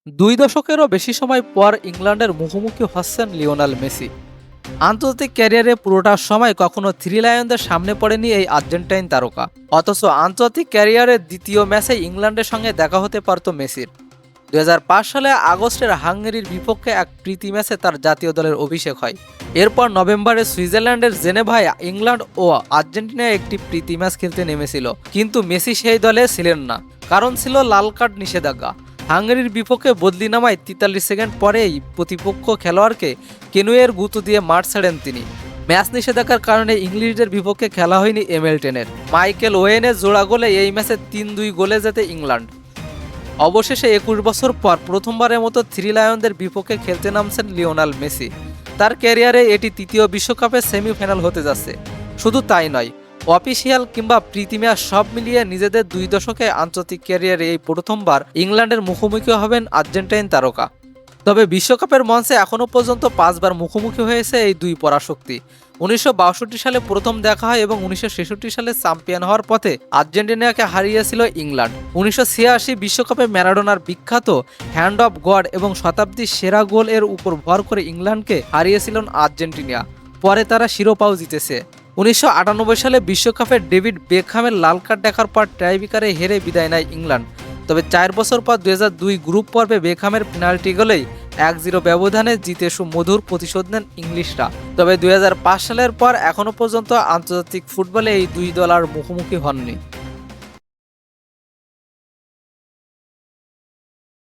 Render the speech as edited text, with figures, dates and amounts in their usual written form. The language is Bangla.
দুই দশকেরও বেশি সময় পর ইংল্যান্ডের মুখোমুখি হচ্ছেন লিওনেল মেসি। আন্তর্জাতিক ক্যারিয়ারে পুরোটা সময় কখনো থ্রি লায়নদের সামনে পড়েনি এই আর্জেন্টাইন তারকা। অথচ আন্তর্জাতিক ক্যারিয়ারের দ্বিতীয় ম্যাচে ইংল্যান্ডের সঙ্গে দেখা হতে পারত মেসির। ২০০৫ সালে আগস্টের হাঙ্গেরির বিপক্ষে এক প্রীতি ম্যাচে তার জাতীয় দলের অভিষেক হয়। এরপর নভেম্বরে সুইজারল্যান্ডের জেনেভায় ইংল্যান্ড ও আর্জেন্টিনা একটি প্রীতি ম্যাচ খেলতে নেমেছিল, কিন্তু মেসি সেই দলে ছিলেন না। কারণ ছিল লাল কার্ড নিষেধাজ্ঞা। হাঙ্গেরির বিপক্ষে বদলি নামায় ৪৩ সেকেন্ড পরেই প্রতিপক্ষ খেলোয়াড়কে কেনুয়ের গুঁতো দিয়ে মাঠ ছাড়েন তিনি। ম্যাচ নিষেধাজ্ঞার কারণে ইংলিশদের বিপক্ষে খেলা হয়নি এমেলটেনের। মাইকেল ওয়েনের জোড়া গোলে এই ম্যাচে ৩-২ গোলে জেতে ইংল্যান্ড। অবশেষে ২১ বছর পর প্রথমবারের মতো থ্রি লায়নদের বিপক্ষে খেলতে নামছেন লিওনেল মেসি। তার ক্যারিয়ারে এটি তৃতীয় বিশ্বকাপের সেমিফাইনাল হতে যাচ্ছে। শুধু তাই নয়, অফিসিয়াল কিংবা প্রীতি ম্যাচ সব মিলিয়ে নিজেদের ২ দশকে আন্তর্জাতিক ক্যারিয়ারে এই প্রথমবার ইংল্যান্ডের মুখোমুখি হবেন আর্জেন্টাইন তারকা। তবে বিশ্বকাপের মঞ্চে এখনও পর্যন্ত ৫ বার মুখোমুখি হয়েছে এই দুই পরাশক্তি। ১৯৬২ সালে প্রথম দেখা হয় এবং ১৯৬৬ সালে চ্যাম্পিয়ন হওয়ার পথে আর্জেন্টিনাকে হারিয়েছিল ইংল্যান্ড। ১৯৮৬ বিশ্বকাপে ম্যারাডোনার বিখ্যাত হ্যান্ড অফ গড এবং শতাব্দীর সেরা গোল এর উপর ভর করে ইংল্যান্ডকে হারিয়েছিলেন আর্জেন্টিনা। পরে তারা শিরোপাও জিতেছে। ১৯৯৮ সালে বিশ্বকাপে ডেভিড বেকহামের লাল কার্ড দেখার পর টাইব্রেকারে হেরে বিদায় নেয় ইংল্যান্ড। তবে ৪ বছর পর ২০০২ গ্রুপ পর্বে বেকহামের পেনাল্টি গোলেই ১-০ ব্যবধানে জিতে সুমধুর প্রতিশোধ নেন ইংলিশরা। তবে ২০০৫ সালের পর এখনও পর্যন্ত আন্তর্জাতিক ফুটবলে এই দুই দল আর মুখোমুখি হননি।